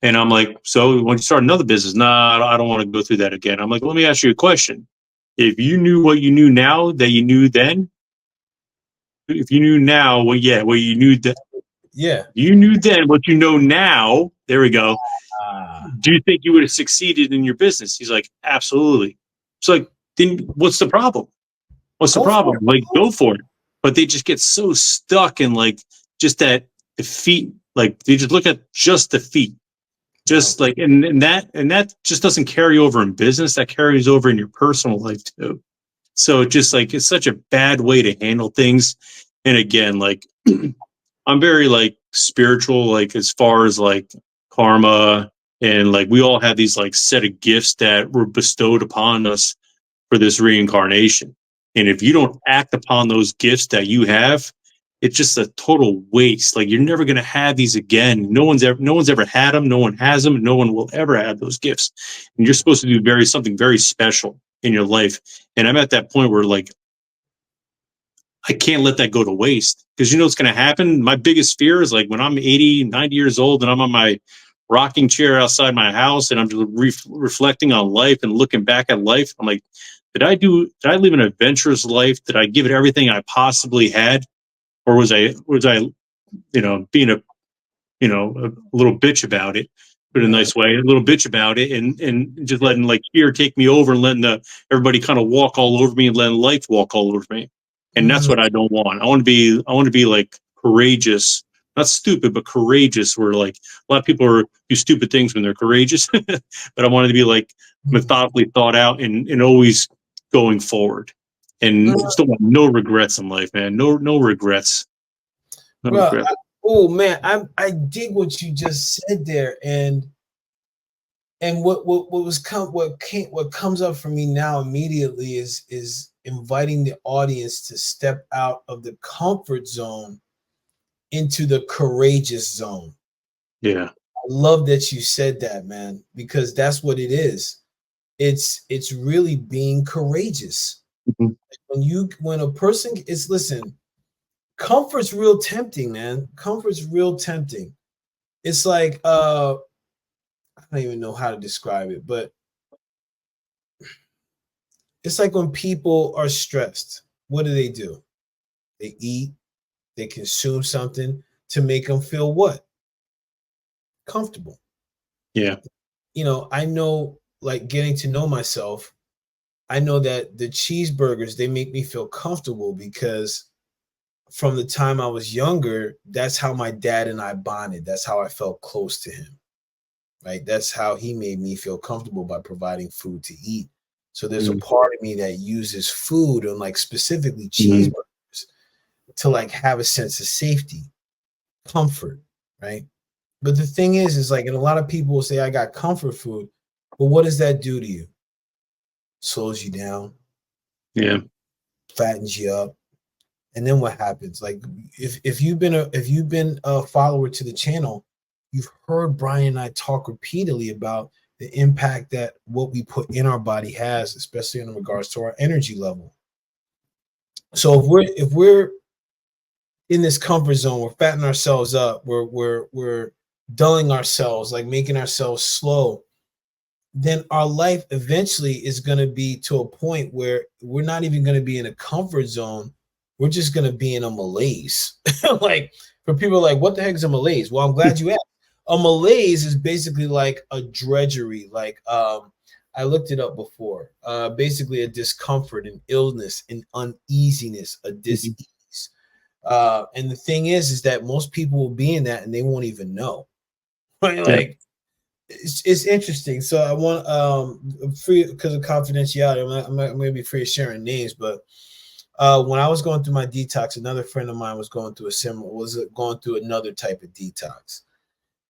And I'm like, so when you start another business, nah, I don't want to go through that again. I'm like, let me ask you a question. If you knew what you knew now that you knew then, if you knew now, what you knew then, you knew then what you know now. There we go. Do you think you would have succeeded in your business? He's like, absolutely. It's like, then what's the problem? What's the problem? Like, go for it. But they just get so stuck in like just that defeat. Like they just look at just defeat. Just like and that just doesn't carry over in business. That carries over in your personal life too. So just like it's such a bad way to handle things. And again, like I'm very like spiritual, like as far as like karma, and like we all have these like set of gifts that were bestowed upon us for this reincarnation. And if you don't act upon those gifts that you have, it's just a total waste. Like you're never going to have these again. No one's ever had them. No one has them. No one will ever have those gifts. And you're supposed to do something very special in your life. And I'm at that point where like, I can't let that go to waste because what's going to happen. My biggest fear is like when I'm 80, 90 years old and I'm on my rocking chair outside my house and I'm just reflecting on life and looking back at life. I'm like, did I live an adventurous life? Did I give it everything I possibly had? Or was I, being a little bitch about it? in a nice way, a little bitch about it, and just letting like fear take me over and letting everybody kind of walk all over me and letting life walk all over me. And that's what I don't want. I want to be like courageous, not stupid, but courageous. Where like a lot of people do stupid things when they're courageous, but I wanted to be like methodically thought out and always going forward. And still want no regrets in life, man. No regrets. No regrets. Oh man, I dig what you just said there, and what comes up for me now immediately is inviting the audience to step out of the comfort zone into the courageous zone. Yeah, I love that you said that, man, because that's what it is. It's really being courageous. When a person is, listen, comfort's real tempting, man. Comfort's real tempting. It's like I don't even know how to describe it, but it's like when people are stressed, what do? They eat, they consume something to make them feel what? Comfortable. Yeah. I know, like, getting to know myself, I know that the cheeseburgers, they make me feel comfortable because from the time I was younger, that's how my dad and I bonded. That's how I felt close to him, right? That's how he made me feel comfortable, by providing food to eat. So there's a part of me that uses food, and like specifically cheeseburgers, to like have a sense of safety, comfort, right? But the thing is like, and a lot of people will say, I got comfort food, but what does that do to you? Slows you down. Yeah. Fattens you up. And then what happens? Like, if you've been a follower to the channel, you've heard Brian and I talk repeatedly about the impact that what we put in our body has, especially in regards to our energy level. So if we're in this comfort zone, we're fattening ourselves up, we're dulling ourselves, like making ourselves slow, then our life eventually is going to be to a point where we're not even going to be in a comfort zone. We're just going to be in a malaise. Like, for people like, what the heck is a malaise? Well, I'm glad you asked. A malaise is basically like a drudgery. Like, I looked it up before. Basically a discomfort, an illness, an uneasiness, a dis-ease. And the thing is that most people will be in that and they won't even know. Right? Like, it's interesting. So I want free, because of confidentiality, I'm going to be free of sharing names, but when I was going through my detox, another friend of mine was going through another type of detox.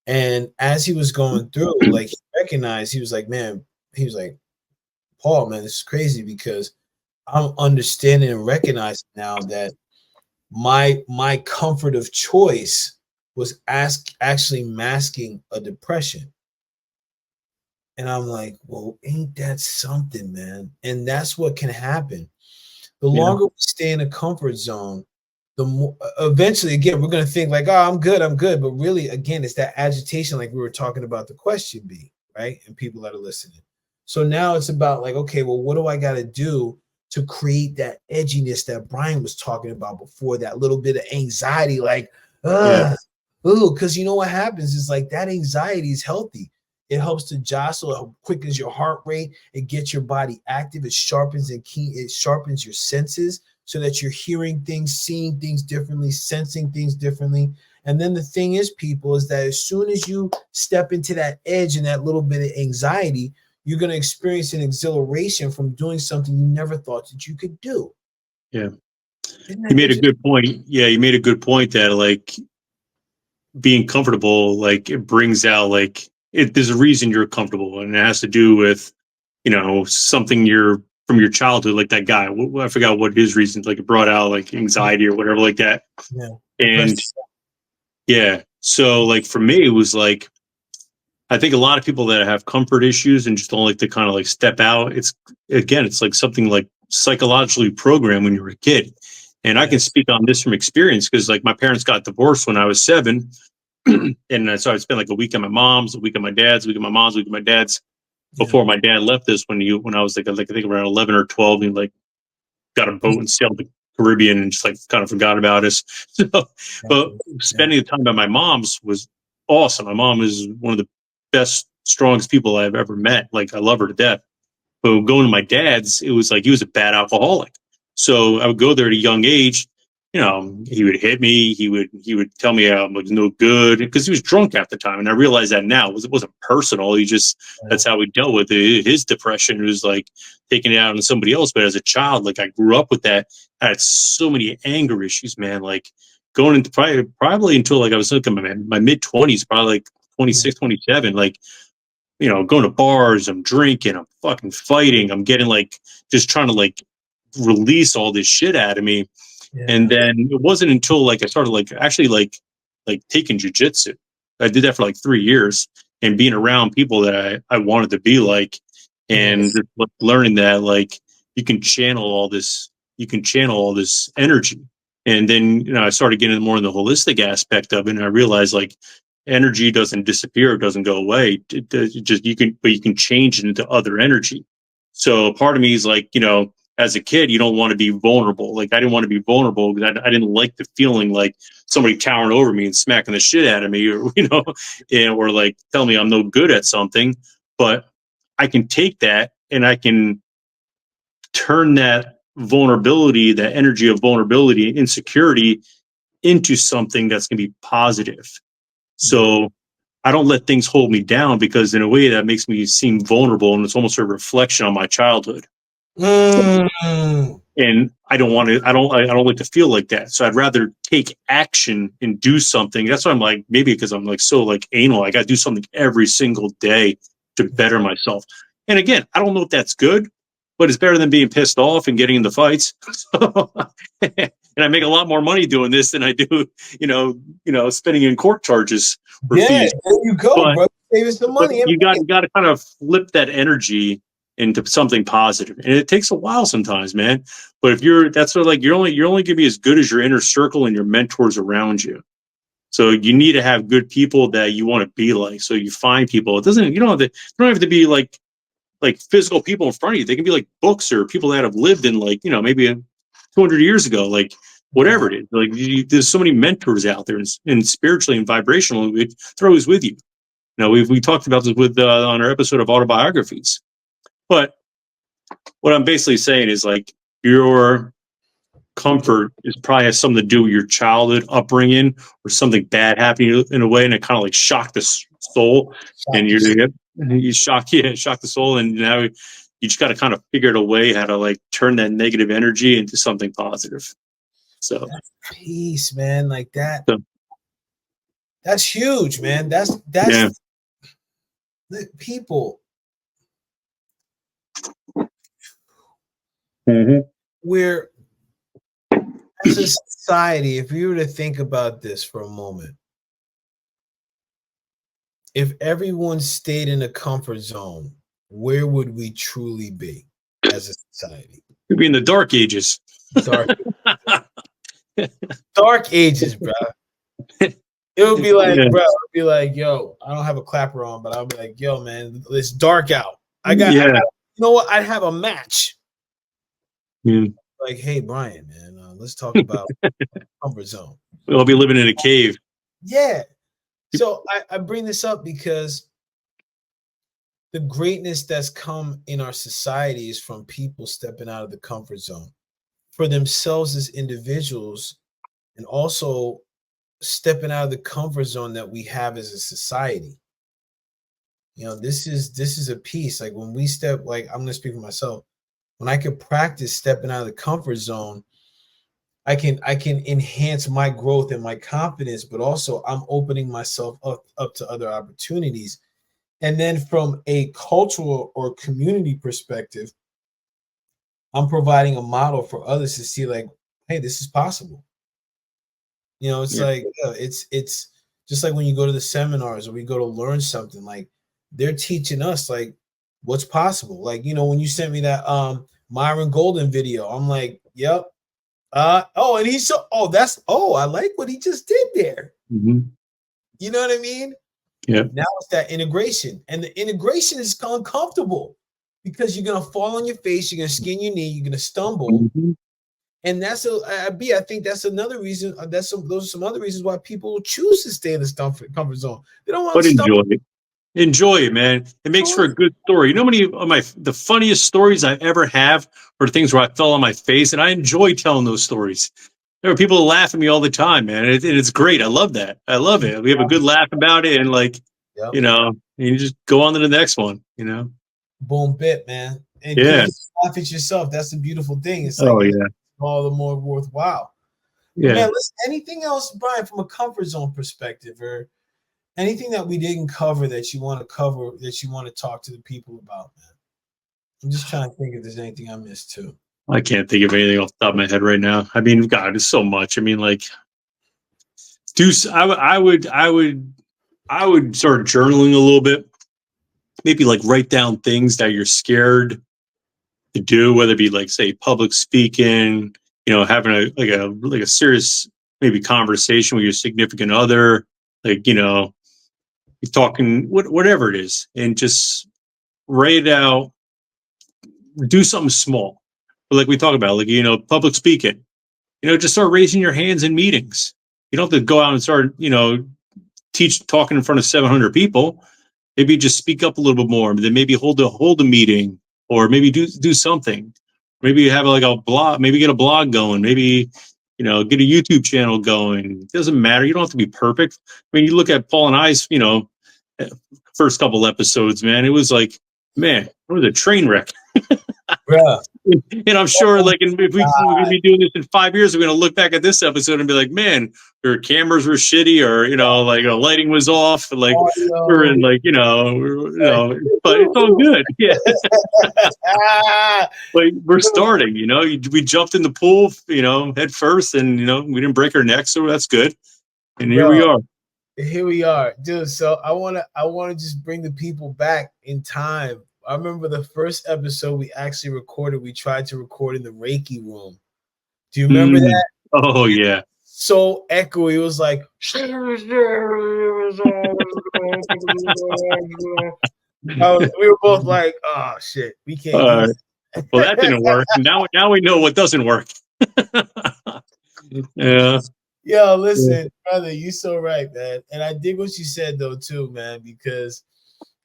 And as he was going through, like, he recognized, he was like, Paul, man, this is crazy, because I'm understanding and recognizing now that my comfort of choice was actually masking a depression. And I'm like, well, ain't that something, man? And that's what can happen. The longer we stay in a comfort zone, the more eventually, again, we're going to think like, oh, I'm good. But really, again, it's that agitation, like we were talking about the question B, right? And people that are listening. So now it's about like, okay, well, what do I got to do to create that edginess that Brian was talking about before, that little bit of anxiety, like, because you know what happens is, like, that anxiety is healthy. It helps to jostle, it quickens your heart rate, it gets your body active, it sharpens your senses so that you're hearing things, seeing things differently, sensing things differently. And then the thing is, people, is that as soon as you step into that edge and that little bit of anxiety, you're going to experience an exhilaration from doing something you never thought that you could do. Yeah. You made a good point. Yeah, you made a good point that, like, being comfortable, like, it brings out, like, there's a reason you're comfortable, and it has to do with, something from your childhood, like that guy. I forgot what his reasons, like, it brought out like anxiety or whatever like that. Yeah. And so like for me, it was like, I think a lot of people that have comfort issues and just don't like to kind of like step out. It's like something like psychologically programmed when you were a kid. And I can speak on this from experience, because like my parents got divorced when I was 7. And so I spent like a week at my mom's, a week at my dad's, a week at my mom's, a week at my dad's, before my dad left us when I was like I think around 11 or 12. He like got a boat and sailed the Caribbean and just like kind of forgot about us. So, but spending the time at my mom's was awesome. My mom is one of the best, strongest people I've ever met. Like, I love her to death. But going to my dad's, it was like he was a bad alcoholic. So I would go there at a young age. You know, he would hit me. He would tell me I was no good because he was drunk at the time. And I realize that now it wasn't personal. He just, that's how he dealt with it. His depression. It was like taking it out on somebody else. But as a child, like, I grew up with that. I had so many anger issues, man. Like, going into probably until like I was like in my mid 20s, probably like 26, 27, like, you know, going to bars, I'm drinking, I'm fucking fighting, I'm getting like, just trying to like release all this shit out of me. Yeah. And then it wasn't until like I started like actually like taking jujitsu. I did that for like 3 years and being around people that I wanted to be like, and Yes. just learning that like you can channel all this energy. And then, you know, I started getting more in the holistic aspect of it, and I realized like energy doesn't disappear, it doesn't go away. It just but you can change it into other energy. So part of me is like, you know, as a kid, you don't want to be vulnerable. Like, I didn't want to be vulnerable because I didn't like the feeling like somebody towering over me and smacking the shit out of me, or you know, or like tell me I'm no good at something. But I can take that and I can turn that vulnerability, that energy of vulnerability and insecurity, into something that's going to be positive. So I don't let things hold me down, because in a way that makes me seem vulnerable, and it's almost a reflection on my childhood. And I don't want to, I don't like to feel like that. So I'd rather take action and do something. That's why I'm like, maybe because I'm like so like anal, I got to do something every single day to better myself. And again, I don't know if that's good, but it's better than being pissed off and getting into fights. And I make a lot more money doing this than I do, spending in court charges for fees. There you go, bro. Saving some money. You got to kind of flip that energy into something positive, and it takes a while sometimes, man. But if that's what, like, you're only going to be as good as your inner circle and your mentors around you. So you need to have good people that you want to be like. So you find people. You don't have to be like physical people in front of you. They can be like books or people that have lived in maybe 200 years ago, like whatever it is. Like, there's so many mentors out there, and spiritually and vibrationally, they're always with you. We talked about this with on our episode of autobiographies. But what I'm basically saying is, like, your comfort is probably has something to do with your childhood upbringing or something bad happening in a way, and it kind of like shocked the soul, and you shock the soul, and now you just got to kind of figure out a way how to like turn that negative energy into something positive. So that's peace, man, like that. So, that's huge, man. That's yeah. The people. Mm-hmm. We're, as a society, if you were to think about this for a moment, if everyone stayed in a comfort zone, where would we truly be as a society? We'd be in the dark ages. Dark ages, bro. It would be like, bro, it would be like, yo, I don't have a clapper on, but I'll be like, yo, man, it's dark out. I got, you know what? I'd have a match. Like, hey, Brian, man, let's talk about comfort zone. We'll be living in a cave. Yeah. So I bring this up because the greatness that's come in our society is from people stepping out of the comfort zone for themselves as individuals, and also stepping out of the comfort zone that we have as a society. This is a piece. Like, when we step, like, I'm going to speak for myself. When I can practice stepping out of the comfort zone, I can enhance my growth and my confidence, but also I'm opening myself up to other opportunities. And then from a cultural or community perspective, I'm providing a model for others to see, like, hey, this is possible. It's like, it's just like when you go to the seminars or we go to learn something, like, they're teaching us like what's possible. Like, when you sent me that Myron Golden video, I'm like, yep. And he's I like what he just did there. Mm-hmm. You know what I mean? Yeah. Now it's that integration, and the integration is uncomfortable because you're gonna fall on your face, you're gonna skin your knee, you're gonna stumble. Mm-hmm. And that's I think that's another reason. Those are some other reasons why people choose to stay in the comfort zone. They don't want to enjoy it. Enjoy it, man. It makes for a good story. You know, many of the funniest stories I ever have are things where I fell on my face, and I enjoy telling those stories. There are people who laugh at me all the time, man. It's great. I love that. I love it. We have a good laugh about it, and like, Yep. you know, you just go on to the next one. You know. Boom, bit, man. And Yeah. you laugh at yourself. That's the beautiful thing. It's like Oh yeah. all the more worthwhile. Yeah. Man, listen, anything else, Brian, from a comfort zone perspective, or anything that we didn't cover that you want to cover, that you want to talk to the people about, man? I'm just trying to think if there's anything I missed too. I can't think of anything off the top of my head right now. I mean, God, it's so much. I mean, like, I would start journaling a little bit. Maybe like write down things that you're scared to do, whether it be like, say, public speaking, you know, having a serious maybe conversation with your significant other, like, you know, you're talking whatever it is, and just write it out. Do something small, but like we talk about, like, you know, public speaking. You know, just start raising your hands in meetings. You don't have to go out and start, you know, talking in front of 700 people. Maybe just speak up a little bit more. Then maybe hold a meeting, or maybe do something. Maybe you have like a blog. Maybe get a blog going. Maybe, you know, get a YouTube channel going. It doesn't matter. You don't have to be perfect. I mean, you look at Paul and I's, you know, first couple episodes, man. It was like, man, it was a train wreck. Bruh. And I'm sure, like, if we're going to be doing this in 5 years, we're going to look back at this episode and be like, man, our cameras were shitty, or, you know, like, lighting was off, like, we're in, like, you know, but it's all good. Yeah. Like, we're starting, you know, we jumped in the pool, you know, head first, and, you know, we didn't break our necks, so that's good. And here we are. Here we are, dude. So I wanna just bring the people back in time. I remember the first episode we actually recorded. We tried to record in the Reiki room. Do you remember that? Oh yeah. So echoey. It was like we were both like, "Oh shit, we can't." Well, that didn't work. Now we know what doesn't work. Yeah. Yo, listen, brother, you so right, man. And I dig what you said though too, man, because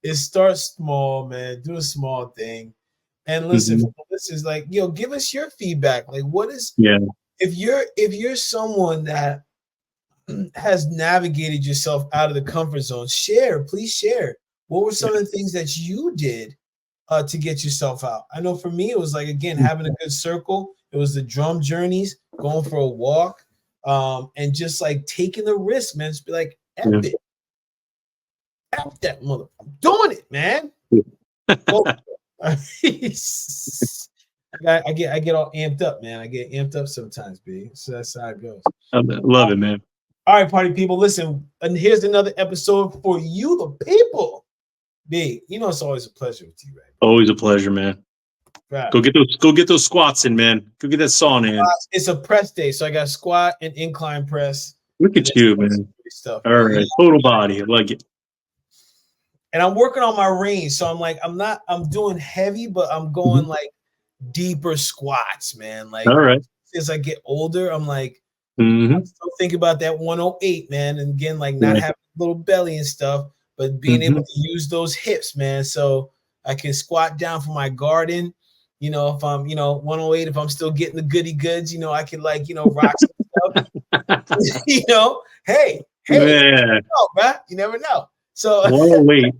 it starts small, man. Do a small thing. And listen, this is like, yo, give us your feedback. Like, what is if you're someone that has navigated yourself out of the comfort zone, please share. What were some of the things that you did to get yourself out? I know for me, it was like, again, having a good circle. It was the drum journeys, going for a walk, and just like taking the risk, man. Just be like, F it. F that mother. I'm doing it, man. I get all amped up, man. I get amped up sometimes, B. So that's how it goes. I love it, man. All right, party people, listen. And here's another episode for you, the people. B, you know it's always a pleasure with you, right? Always a pleasure, man. Right. Go get those squats in, man. Go get that sauna in. It's a press day, so I got squat and incline press. Look at you, man. Stuff, all right, total body. I like it. And I'm working on my range, so I'm doing heavy, but I'm going like deeper squats, man. Like, all right. As I get older, I'm like, I'm still thinking about that 108, man. And again, like not having a little belly and stuff, but being able to use those hips, man. So I can squat down for my garden. You know, if I'm, 108, if I'm still getting the goody goods, I can like, rock some stuff. Hey, you never know, man. You never know. So 108.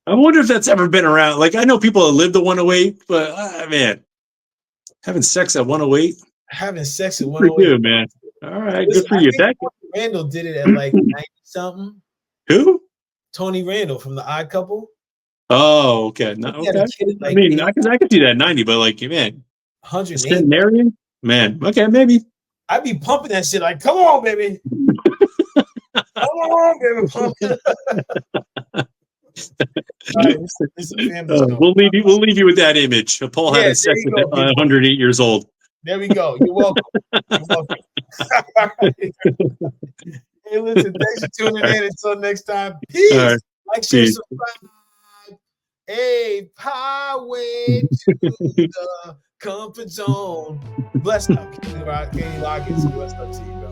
I wonder if that's ever been around. Like, I know people that lived at 108, but man, having sex at 108. Having sex at 108. Good, man. All right, listen, good for you. Randall did it at like 90 something. Who? Tony Randall from The Odd Couple. Oh, okay. No, okay. I mean, I can see that 90, but like, man, 108. Man, okay, maybe. I'd be pumping that shit like, come on, baby. Come on, baby. Right, we'll leave you with that image of Paul having sex with 108 years old. There we go. You're welcome. You're welcome. Hey, listen, thanks for tuning in. Until next time. Peace. Right. Like, share, subscribe. Hey, highway to the comfort zone. Bless up. Kenny Loggins. Bless up to you, bro.